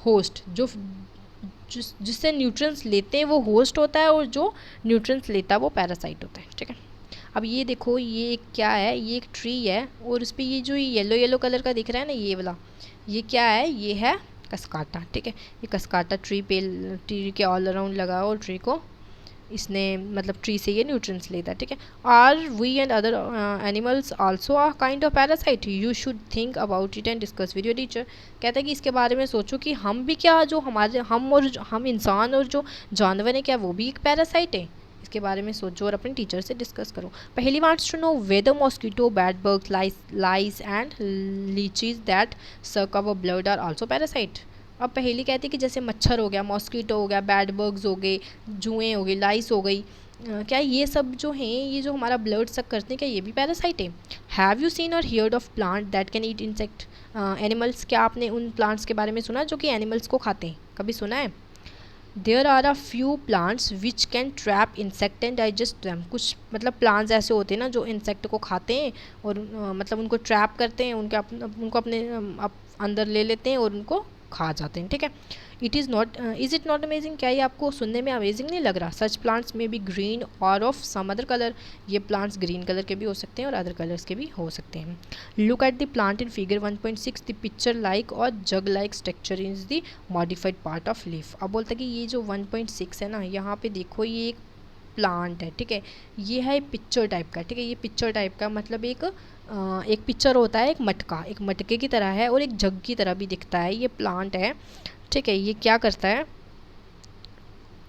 होस्ट, जो जिससे न्यूट्रिएंट्स लेते हैं वो होस्ट होता है, और जो न्यूट्रिएंट्स लेता है वो पैरासाइट होता है, ठीक है। अब ये देखो ये क्या है, ये एक ट्री है, और उस पर ये जो येलो येलो कलर का दिख रहा है ना ये वाला, ये क्या है, ये है कस्काटा, ठीक है। ये कस्काटा ट्री के ऑल अराउंड लगा और ट्री को इसने मतलब ट्री से ये न्यूट्रिएंट्स लेता है, ठीक है। Are we and other animals also a kind of parasite, you should think about it and discuss with your teacher. कहता है कि इसके बारे में सोचो कि हम भी क्या, जो हमारे हम इंसान और जो जानवर हैं क्या वो भी एक पैरासाइट है, इसके बारे में सोचो और अपने टीचर से डिस्कस करो। Paheli wants to know whether mosquito, bed bugs, lice and leeches that suck our blood are also parasite. अब पहली कहती है कि जैसे मच्छर हो गया, मॉस्किटो हो गया, बैड बग्स हो गए, जुएँ हो गई, लाइस हो गई, क्या ये सब जो हैं ये जो हमारा ब्लड सक करते हैं क्या ये भी पैरासाइट है। हैव यू सीन और heard of plant that can eat insect animals, क्या आपने उन प्लांट्स के बारे में सुना जो कि एनिमल्स को खाते हैं, कभी सुना है। There are a few plants which can trap insect and digest them, कुछ मतलब प्लांट्स ऐसे होते हैं ना जो इंसेक्ट को खाते हैं और मतलब उनको ट्रैप करते हैं, उनको अपने अंदर ले लेते हैं और उनको खा जाते हैं, ठीक है। इज़ इट नॉट अमेजिंग, क्या ये आपको सुनने में अमेजिंग नहीं लग रहा। सच प्लांट्स में बी ग्रीन और ऑफ सम अदर कलर, ये प्लांट्स ग्रीन कलर के भी हो सकते हैं और अदर कलर्स के भी हो सकते हैं। Look at the plant in figure 1.6, the pitcher like और jug like structure is the modified part of leaf. अब बोलता है कि ये जो 1.6 है ना, यहाँ पे देखो ये एक प्लांट है, ठीक है। ये है पिक्चर टाइप का, ठीक है। ये पिक्चर टाइप का मतलब एक पिक्चर होता है, एक मटका, एक मटके की तरह है और एक जग की तरह भी दिखता है। ये प्लांट है, ठीक है। ये क्या करता है,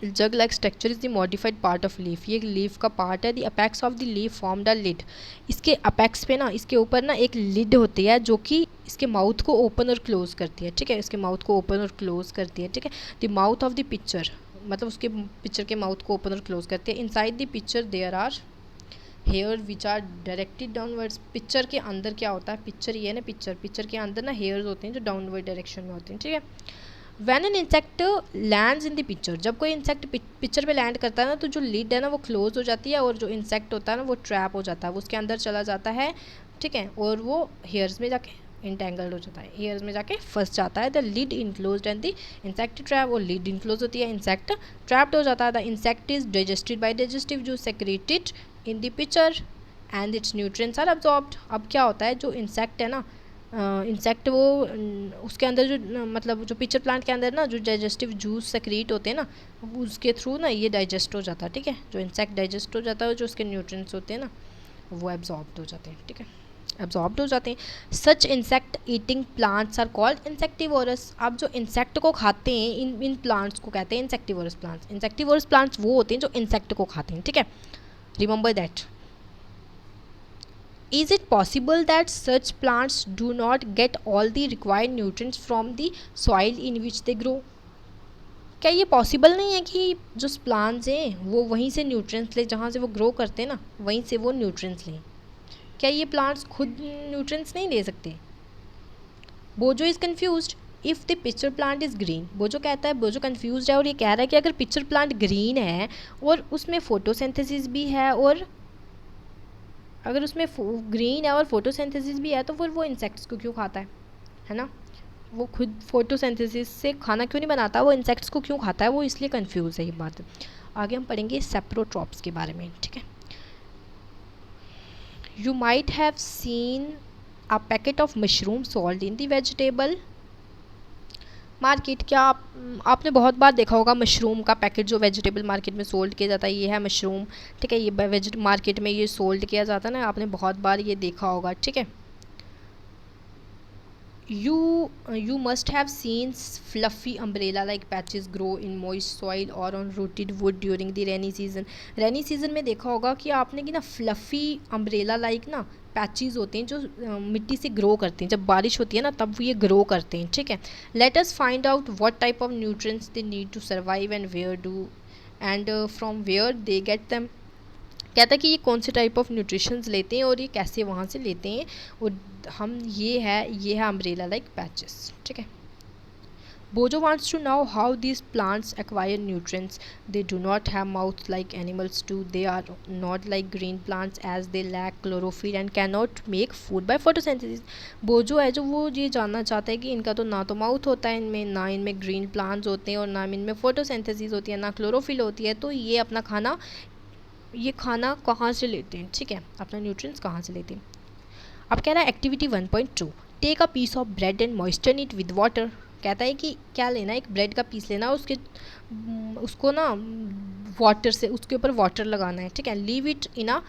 jug like structure is the modified part of leaf. ये लीफ का पार्ट है। The apex of the leaf form the lid. इसके अपेक्स पे ना, इसके ऊपर ना एक लिड होती है जो कि इसके माउथ को ओपन और क्लोज करती है, ठीक है। इसके माउथ को ओपन और क्लोज करती है, ठीक है। The mouth of the picture, मतलब उसके पिक्चर के माउथ को ओपन और क्लोज करती है। Inside the pitcher there are hair which are directed downwards. Pitcher के अंदर क्या होता है, पिक्चर ये है ना, पिक्चर के अंदर ना हेयर्स होते हैं जो डाउनवर्ड डायरेक्शन में होते हैं, ठीक है। When an insect lands in the pitcher, जब कोई इंसेक्ट पिक्चर पे लैंड करता है ना, तो जो लिड है ना वो क्लोज हो जाती है और जो इंसेक्ट होता है ना वो ट्रैप हो जाता है, वो उसके अंदर चला जाता है, ठीक है। और वो हेयर्स में जाके इंटेंगल्ड हो जाता है, हेयर्स में जाके फंस जाता है। The lid enclose and the insect trap, और लिड इनक्लोज होती है, इंसेक्ट ट्रैप्ड हो जाता है। The insect is digested by digestive juice secreted in the pitcher and its nutrients are absorbed. अब क्या होता है, जो इंसेक्ट है ना, इंसेक्ट वो उसके अंदर जो मतलब जो पिक्चर प्लांट के अंदर ना जो डाइजेस्टिव जूस सेक्रीट होते हैं ना, उसके थ्रू ना ये डाइजेस्ट हो जाता है, ठीक है। जो इंसेक्ट डाइजेस्ट हो जाता है, जो उसके न्यूट्रिएंट्स होते हैं ना वो एब्जॉर्ब्ड हो जाते हैं, ठीक है, एब्जॉर्ब्ड हो जाते हैं। Such insect eating plants are called insectivorous. अब जो इंसेक्ट को खाते हैं, इन प्लांट्स को कहते हैं इंसेक्टिवोरस प्लांट्स। इंसेक्टिवोरस प्लांट्स वो होते हैं जो इंसेक्ट को खाते हैं, ठीक है। Remember that. Is it possible that such plants do not get all the required nutrients from the soil in which they grow? क्या ये पॉसिबल नहीं है कि जो प्लांट्स हैं वो वहीं से न्यूट्रिएंट्स लें, जहाँ से वो ग्रो करते हैं ना वहीं से वो न्यूट्रिएंट्स लें? क्या ये प्लांट्स खुद न्यूट्रिएंट्स नहीं ले सकते? बोजो is confused if the pitcher plant is green. बोजो कहता है, बोजो कन्फ्यूज्ड है और ये कह रहा है कि अगर पिक्चर प्लांट ग्रीन है और उसमें फोटोसिंथेसिस भी है, और अगर उसमें ग्रीन है और फोटोसिंथेसिस भी है, तो फिर वो इंसेक्ट्स को क्यों खाता है ना? वो खुद फोटोसिंथेसिस से खाना क्यों नहीं बनाता, वो इंसेक्ट्स को क्यों खाता है, वो इसलिए कंफ्यूज है ये बात। आगे हम पढ़ेंगे सेप्रोट्रॉप्स के बारे में, ठीक है। You might have seen a packet of mushroom sold in the vegetable market. क्या आपने बहुत बार देखा होगा मशरूम का पैकेट जो वेजिटेबल मार्केट में सोल्ड किया जाता है। ये है मशरूम, ठीक है। ये मार्केट में ये सोल्ड किया जाता है ना, आपने बहुत बार ये देखा होगा, ठीक है। You must have seen fluffy umbrella-like patches grow in moist soil or on rotted wood during the rainy season. Rainy season में देखा होगा कि आपने कि ना फ्लफ़ी अम्ब्रेला लाइक ना पैचेस होते हैं जो मिट्टी से ग्रो करते हैं। जब बारिश होती है ना तब ये ग्रो करते हैं, ठीक है। Let us find out what type of nutrients they need to survive and from where they get them. कहता है कि ये कौन से टाइप ऑफ न्यूट्रिशंस लेते हैं और ये कैसे वहाँ से लेते हैं। और हम ये है अम्ब्रेला लाइक पैचेस, ठीक है। Boojho wants to know how these plants acquire nutrients. They do not have mouth like animals do. They are not like green plants as they lack chlorophyll and can not make food by photosynthesis. Boojho है जो वो ये जानना चाहता है कि इनका तो ना तो माउथ होता है इनमें, ना इनमें ग्रीन प्लांट्स होते हैं और ना इनमें फोटोसिंथेसिस होती है, ना क्लोरोफिल होती है। तो ये अपना खाना कहाँ से लेते हैं, ठीक है, अपना न्यूट्रिएंट्स कहाँ से लेते हैं। अब कह रहा है activity 1.2 take a piece of bread and moisture it with water. कहता है कि क्या लेना है, एक ब्रेड का पीस लेना, उसको ना वाटर से उसके ऊपर वाटर लगाना है, ठीक है। Leave it in a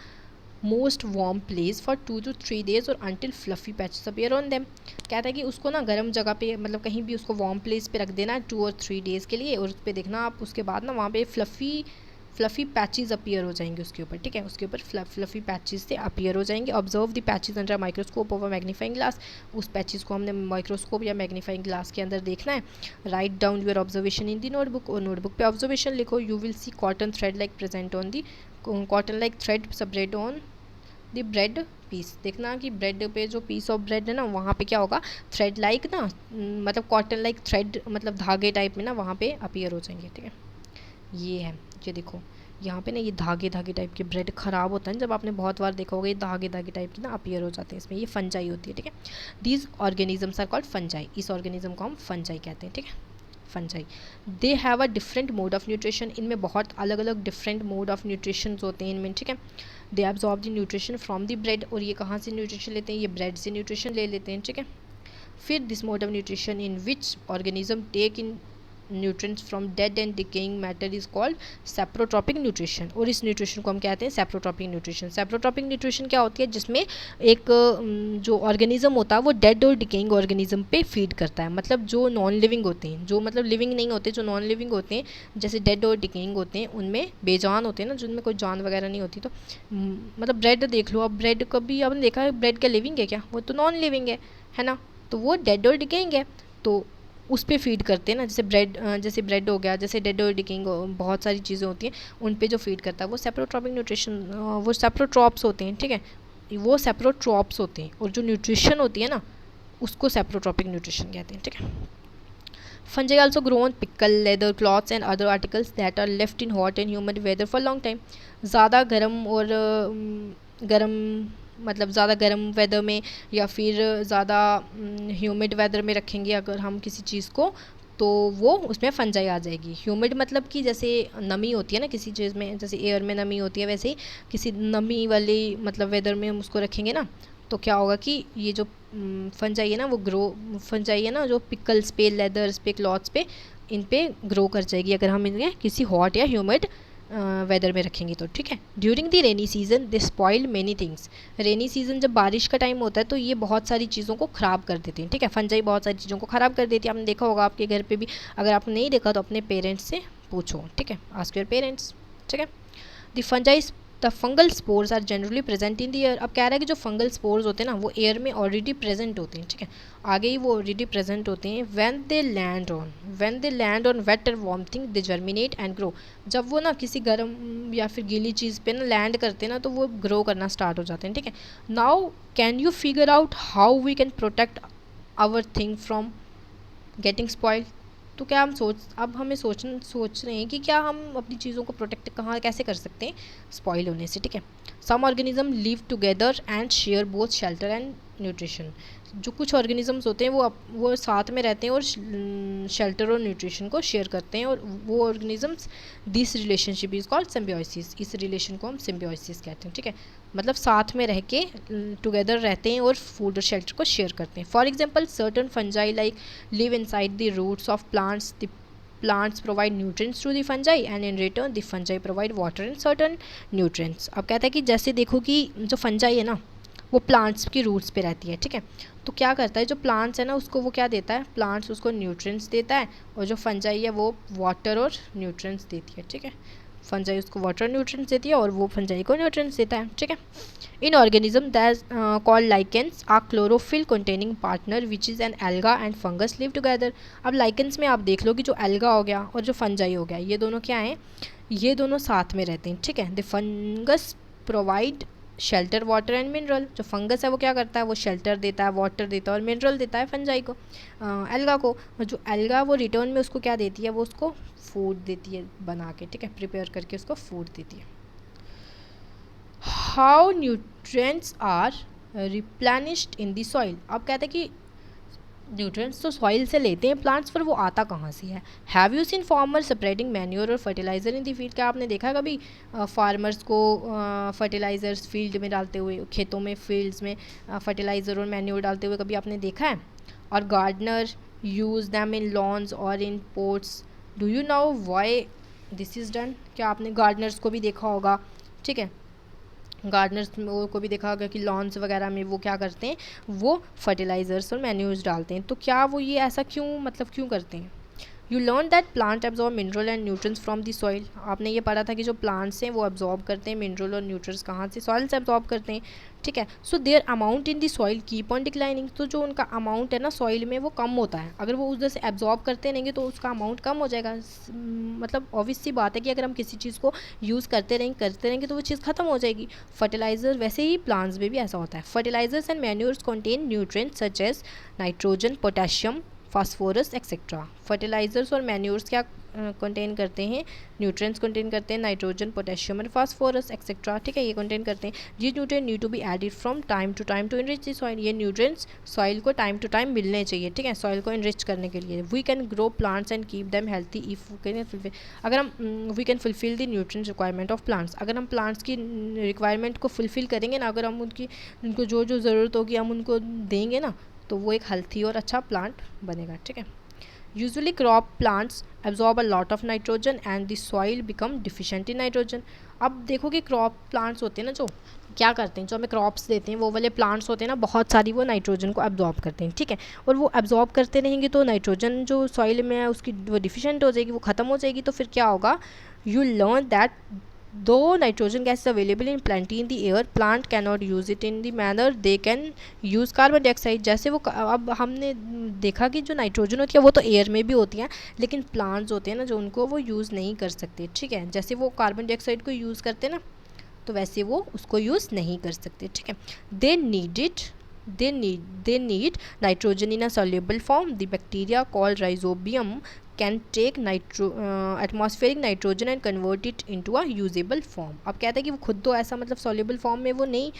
most warm place for 2 to 3 days और until fluffy patches appear on them. कहता है कि उसको ना गर्म जगह पे, मतलब कहीं भी उसको वार्म प्लेस पे रख देना है 2 और 3 days के लिए, और उस पर देखना आप उसके बाद ना वहाँ पे फ्लफ़ी पैचेस अपीयर हो जाएंगे उसके ऊपर, ठीक है। उसके ऊपर फ्लफ़ी पैचेस से अपीयर हो जाएंगे। Observe the patches under microscope over magnifying glass. उस पैचेस को हमने माइक्रोस्कोप या मैग्नीफाइंग ग्लास के अंदर देखना है। Write down your observation in the notebook, और नोटबुक पे ऑब्जर्वेशन लिखो। You will see cotton thread like present on the cotton like thread separate on the bread piece. देखना कि ब्रेड पे जो पीस ऑफ ब्रेड है ना वहाँ पे क्या होगा, थ्रेड लाइक ना, मतलब कॉटन लाइक थ्रेड, मतलब धागे टाइप में ना वहाँ पे अपीयर हो जाएंगे, ठीक है। ये है, ये देखो यहाँ पे ना ये धागे टाइप के ब्रेड ख़राब होता है, जब आपने बहुत बार देखा होगा ये धागे टाइप के ना अपीयर हो जाते हैं इसमें। ये फंजाई होती है, ठीक है। These organisms are called fungi. इस ऑर्गेनिज्म को हम फंजाई कहते हैं, ठीक है, fungi. They have a different mode of nutrition. इनमें बहुत अलग अलग डिफरेंट मोड ऑफ न्यूट्रिशन होते हैं इनमें, ठीक है। They absorb the nutrition from the bread, और ये कहाँ से न्यूट्रिशन लेते हैं, ये ब्रेड से न्यूट्रिशन ले लेते हैं, ठीक है। फिर this mode of nutrition in which organism take in nutrients from dead and decaying matter is called saprotrophic nutrition, और इस न्यूट्रिशन को हम कहते हैं सेप्रोट्रॉपिक न्यूट्रिशन। सेप्रोट्रॉपिक न्यूट्रिशन क्या होती है, जिसमें एक जो ऑर्गेनिज्म होता है वो डेड और डिकेइंग ऑर्गेनिज्म पे फीड करता है, मतलब जो नॉन लिविंग होते हैं, जो मतलब लिविंग नहीं होते, जो नॉन लिविंग होते हैं, जैसे डेड और डिकेइंग होते हैं, उनमें बेजान होते हैं ना, जिनमें कोई जान वगैरह नहीं होती। तो मतलब ब्रेड देख लो, अब ब्रेड कभी आपने देखा है ब्रेड क्या लिविंग है क्या, वो तो नॉन लिविंग है ना, तो वो डेड और डिकेइंग है, तो उस पर फीड करते हैं ना, जैसे ब्रेड हो गया, जैसे डेड और डिकेइंग बहुत सारी चीज़ें होती हैं, उन पे जो फीड करता है वो सेप्रोट्रॉपिक न्यूट्रिशन, वो सेप्रोट्रॉप्स होते हैं, ठीक है, वो सेप्रोट्रॉप्स होते हैं, और जो न्यूट्रिशन होती है ना उसको सेप्रोट्रॉपिक न्यूट्रिशन कहते हैं, ठीक है। Fungi also grow on pickle, leather, clothes and other articles that are left in hot and humid weather for long time. ज़्यादा गर्म और गर्म मतलब ज़्यादा गर्म वेदर में या फिर ज़्यादा ह्यूमिड वेदर में रखेंगे अगर हम किसी चीज़ को, तो वो उसमें फंजाई आ जाएगी। ह्यूमिड मतलब कि जैसे नमी होती है ना किसी चीज़ में, जैसे एयर में नमी होती है, वैसे ही किसी नमी वाली मतलब वेदर में हम उसको रखेंगे ना, तो क्या होगा कि ये जो फंजाई है ना वो फंजाई है ना जो पिकल्स पे, लेदर्स पे, क्लॉथ्स पे, इन पे ग्रो कर जाएगी अगर हम इन्हें किसी हॉट या ह्यूमिड वेदर में रखेंगे तो, ठीक है। During the rainy season they spoil many things. Rainy season जब बारिश का टाइम होता है तो ये बहुत सारी चीज़ों को ख़राब कर देते हैं, ठीक है, फंजाई बहुत सारी चीज़ों को ख़राब कर देती है। आपने देखा होगा आपके घर पे भी, अगर आपने नहीं देखा तो अपने पेरेंट्स से पूछो, ठीक है, आस्क योर पेरेंट्स, ठीक है। The fungal spores are generally present in the air. अब कह रहा है कि जो फंगल स्पोर्स होते हैं ना वो एयर में ऑलरेडी प्रेजेंट होते हैं, ठीक है, आगे ही वो ऑलरेडी प्रेजेंट होते हैं। When they land on wet और warm thing they germinate and grow. जब वो ना किसी गर्म या फिर गीली चीज़ पे ना लैंड करते हैं ना तो वो ग्रो करना स्टार्ट हो जाते हैं, ठीक है। Now can you figure out how we can protect our thing from getting spoiled. तो क्या हम अब हमें सोच रहे हैं कि क्या हम अपनी चीज़ों को प्रोटेक्ट कहाँ कैसे कर सकते हैं स्पॉइल होने से, ठीक है। Some organism live together and share both shelter and nutrition. जो कुछ ऑर्गेनिजम्स होते हैं वो साथ में रहते हैं और शेल्टर और न्यूट्रिशन को शेयर करते हैं, और वो organisms, this relationship is called symbiosis. इस रिलेशन को हम सिम्बियोसिस कहते हैं, ठीक है, मतलब साथ में रह के टुगेदर रहते हैं और फूड और शेल्टर को शेयर करते हैं। For example certain fungi like live inside the roots of plants. The plants provide nutrients to the fungi and in return the fungi provide water and certain nutrients। अब कहता है कि जैसे देखो कि जो फंजाई है ना वो प्लांट्स की रूट्स पे रहती है, ठीक है, तो क्या करता है जो प्लांट्स है ना उसको वो क्या देता है, प्लांट्स उसको न्यूट्रिएंट्स देता है, और जो फंजाई है वो वाटर और न्यूट्रिएंट्स देती है, ठीक है, फंजाई उसको वाटर न्यूट्रिएंट्स देती है और वो फंजाई को न्यूट्रिएंट्स देता है, ठीक है। In organism that called lichens are chlorophyll containing partner which is an alga and fungus live together. अब लाइकेंस में आप देख लो कि जो एल्गा हो गया और जो फंजाई हो गया, ये दोनों क्या हैं, ये दोनों साथ में रहते हैं, ठीक है। The fungus provide shelter, water and mineral. जो फंगस है वो क्या करता है, वो शेल्टर देता है, वाटर देता है और मिनरल देता है फंजाई को, एल्गा को। और जो एल्गा वो रिटर्न में उसको क्या देती है, वो उसको फूड देती है बना के, ठीक है, प्रिपेयर करके उसको फूड देती है। How nutrients are replenished in the soil. अब कहते हैं कि न्यूट्रिएंट्स तो सॉइल से लेते हैं प्लांट्स, पर वो आता कहाँ से है। Have you seen farmer separating manure और फर्टिलाइजर इन द फील्ड। क्या आपने देखा कभी फार्मर्स को फर्टिलाइजर्स फील्ड में डालते हुए, खेतों में फील्ड्स में फर्टिलाइज़र और मैन्योर डालते हुए कभी आपने देखा है। और gardener use them in lawns और in pots. Do you know why this is done. क्या आपने गार्डनर्स को भी देखा होगा, ठीक है, गार्डनर्स को भी देखा होगा कि लॉन्स वगैरह में वो क्या करते हैं, वो फर्टिलाइज़र्स और मैन्यूर्स डालते हैं। तो क्या वो ये ऐसा क्यों करते हैं। You learn that plant absorb mineral and nutrients from the soil. आपने ये पढ़ा था कि जो प्लांट्स हैं वो एब्जॉर्ब करते हैं मिनरल और न्यूट्रिएंट्स कहाँ से, सॉइल से एब्जॉर्ब करते हैं, ठीक है। So their amount in the soil keep on declining. तो जो उनका अमाउंट है ना सॉइल में वो कम होता है, अगर वो उधर से एब्जॉर्ब करते रहेंगे तो उसका अमाउंट कम हो जाएगा। मतलब ऑब्वियस सी बात है कि अगर हम किसी चीज़ को यूज़ करते रहेंगे तो वो चीज़ ख़त्म हो जाएगी। फर्टिलाइज़र वैसे ही प्लांट्स में भी ऐसा होता है। Fertilizers and manures contain nutrients such as nitrogen, potassium, phosphorus etcetera. Fertilizers और मैन्योर्स क्या कंटेन करते हैं, न्यूट्रिएंट्स कंटेन करते हैं, नाइट्रोजन, पोटेशियम और फास्फोरस एक्सेट्रा, ठीक है, ये कंटेन करते हैं। जी nutrient need to be added from time to time to enrich the soil. ये न्यूट्रिएंट्स सॉइल को टाइम टू टाइम मिलने चाहिए, ठीक है, सॉइल को इनरिच करने के लिए। We can grow plants and keep them healthy if we can fulfil the nutrient requirement of plants. अगर हम प्लांट्स की रिक्वायरमेंट को फुलफिल करेंगे ना, अगर हम उनको जो ज़रूरत होगी हम उनको देंगे ना, तो वो एक हेल्थी और अच्छा प्लांट बनेगा, ठीक है। Usually crop plants absorb a lot of nitrogen and the soil become deficient in nitrogen. अब देखो कि क्रॉप प्लांट्स होते हैं ना, जो क्या करते हैं, जो हमें क्रॉप्स देते हैं, वो वाले प्लांट्स होते हैं ना, बहुत सारी वो नाइट्रोजन को अब्जॉर्ब करते हैं, ठीक है। और वो अब्जॉर्ब करते रहेंगे तो नाइट्रोजन जो सॉइल में है उसकी वो डिफिशेंट हो जाएगी, वो ख़त्म हो जाएगी। तो फिर क्या होगा, you learn that though nitrogen gas is available in plenty in the air, plant cannot use it in the manner they can use carbon dioxide. जैसे वो अब हमने देखा कि जो नाइट्रोजन होती है वो तो एयर में भी होती हैं, लेकिन प्लांट्स होते हैं ना जो, उनको वो यूज़ नहीं कर सकते, ठीक है। जैसे वो कार्बन डाइऑक्साइड को यूज़ करते हैं ना, तो वैसे वो उसको यूज़ नहीं कर सकते, ठीक है। They need it they need nitrogen in a soluble form. The bacteria called rhizobium can take atmospheric nitrogen and convert it into a usable form. अब कहते हैं कि वो खुद तो ऐसा मतलब soluble form में वो नहीं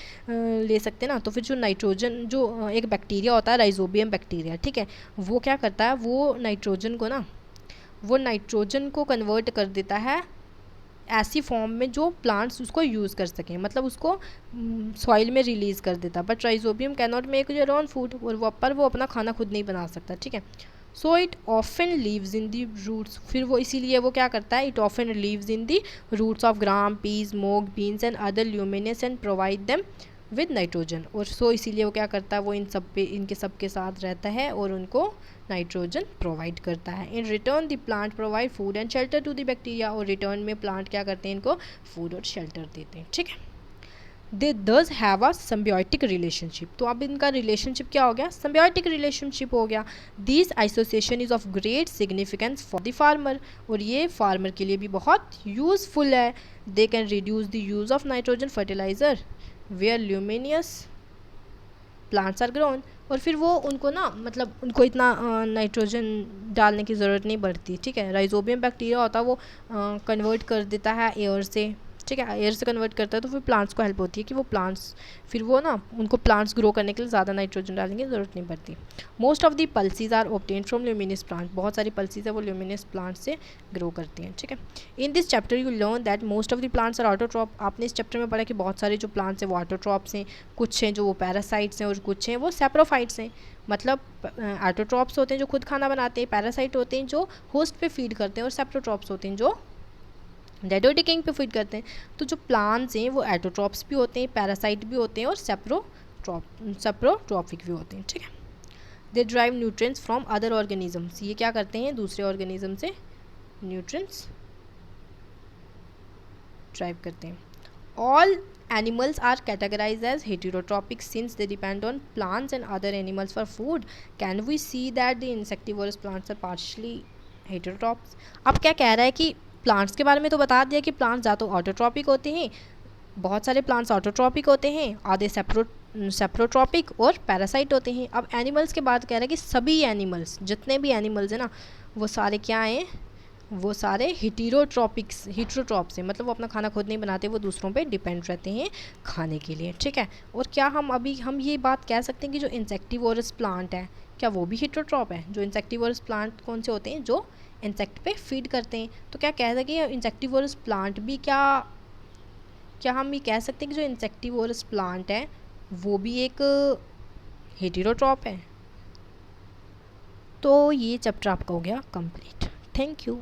ले सकते ना, तो फिर जो नाइट्रोजन जो एक बैक्टीरिया होता है राइजोबियम बैक्टीरिया, ठीक है, वो क्या करता है, वो नाइट्रोजन को कन्वर्ट कर देता है ऐसी फॉर्म में जो प्लांट्स उसको यूज़ कर सकें, मतलब उसको सॉइल में रिलीज़ कर देता। But rhizobium can not make your own food, और वो अपना खाना खुद नहीं बना सकता, ठीक है। So it often lives in the roots, फिर वो इसीलिए वो क्या करता है, it often lives in the roots of gram, peas, moong, beans and other leguminous and provide them with nitrogen. और सो इसीलिए वो क्या करता है, वो इनके सब के साथ रहता है और उनको नाइट्रोजन प्रोवाइड करता है। In return the plant provide food and shelter to the bacteria, और रिटर्न में प्लांट क्या करते हैं, इनको फूड और शेल्टर देते हैं, ठीक है। दे दस हैव अ सिम्बियोटिक रिलेशनशिप, तो अब इनका रिलेशनशिप क्या हो गया, सिम्बियोटिक रिलेशनशिप हो गया। This association is of great significance for the farmer, और ये फार्मर के लिए भी बहुत यूज़फुल है। They can reduce the use of nitrogen fertiliser where leguminous plants are grown, और फिर वो उनको ना, मतलब उनको इतना नाइट्रोजन डालने की ज़रूरत नहीं पड़ती, ठीक है। राइजोबियम बैक्टीरिया होता है वो कन्वर्ट कर देता है एयर से, ठीक है, एयर से कन्वर्ट करता है, तो फिर प्लांट्स को हेल्प होती है कि वो प्लांट्स फिर वो ना उनको प्लांट्स ग्रो करने के लिए ज़्यादा नाइट्रोजन डालने की ज़रूरत नहीं पड़ती। Most of the pulses are obtain from leguminous plant, बहुत सारी पल्सीज है वो ल्यूमिनस प्लांट से ग्रो करती हैं, ठीक है। In this chapter you learn that most of the plants are autotroph, आपने इस चैप्टर में पढ़ा कि बहुत सारे जो प्लांट्स हैं वो ऑटोट्रॉप्स हैं, कुछ हैं जो वो पैरासाइट्स हैं और कुछ हैं वो सैप्रोफाइट्स हैं। मतलब ऑटोट्रॉप्स होते हैं जो खुद खाना बनाते हैं, पैरासाइट होते हैं जो होस्ट पे फीड करते हैं, और सैप्रोट्रॉप्स होते हैं जो डेड और डिकेइंग पे फीड करते हैं। तो जो प्लांट्स हैं वो एटोट्रॉप्स भी होते हैं, पैरासाइट भी होते हैं और सैप्रोट्रॉपिक भी होते हैं, ठीक है। They drive nutrients from other organisms, ये क्या करते हैं, दूसरे ऑर्गेनिज्म से न्यूट्रिएंट्स ड्राइव करते हैं। All animals are categorized as heterotropic since they depend on plants and other animals for food. Can we see that the insectivorous plants are partially heterotrophs? अब क्या कह रहा है कि प्लांट्स के बारे में तो बता दिया कि प्लांट्स या तो ऑटोट्रॉपिक होते हैं, बहुत सारे प्लांट्स ऑटोट्रॉपिक होते हैं, आधे सेप्रोट्रॉपिक और पैरासाइट होते हैं। अब एनिमल्स के बाद कह रहा है कि सभी एनिमल्स, जितने भी एनिमल्स हैं ना, वो सारे क्या हैं, वो सारे हेटेरोट्रॉप्स हैं, मतलब वो अपना खाना खुद नहीं बनाते, वो दूसरों पे डिपेंड रहते हैं खाने के लिए, ठीक है। और क्या हम ये बात कह सकते हैं कि जो इंसेक्टिवोरस प्लांट है, क्या वो भी हेटेरोट्रॉप है? जो इंसेक्टिवोरस प्लांट कौन से होते हैं, जो इंसेक्ट पे फीड करते हैं। तो क्या कह सकते हैं इंसेक्टिवोरस प्लांट भी क्या हम ये कह सकते हैं कि जो इंसेक्टिवोरस प्लांट है वो भी एक हेटेरोट्रॉप है? तो ये चैप्टर आपका हो गया कंप्लीट। Thank you.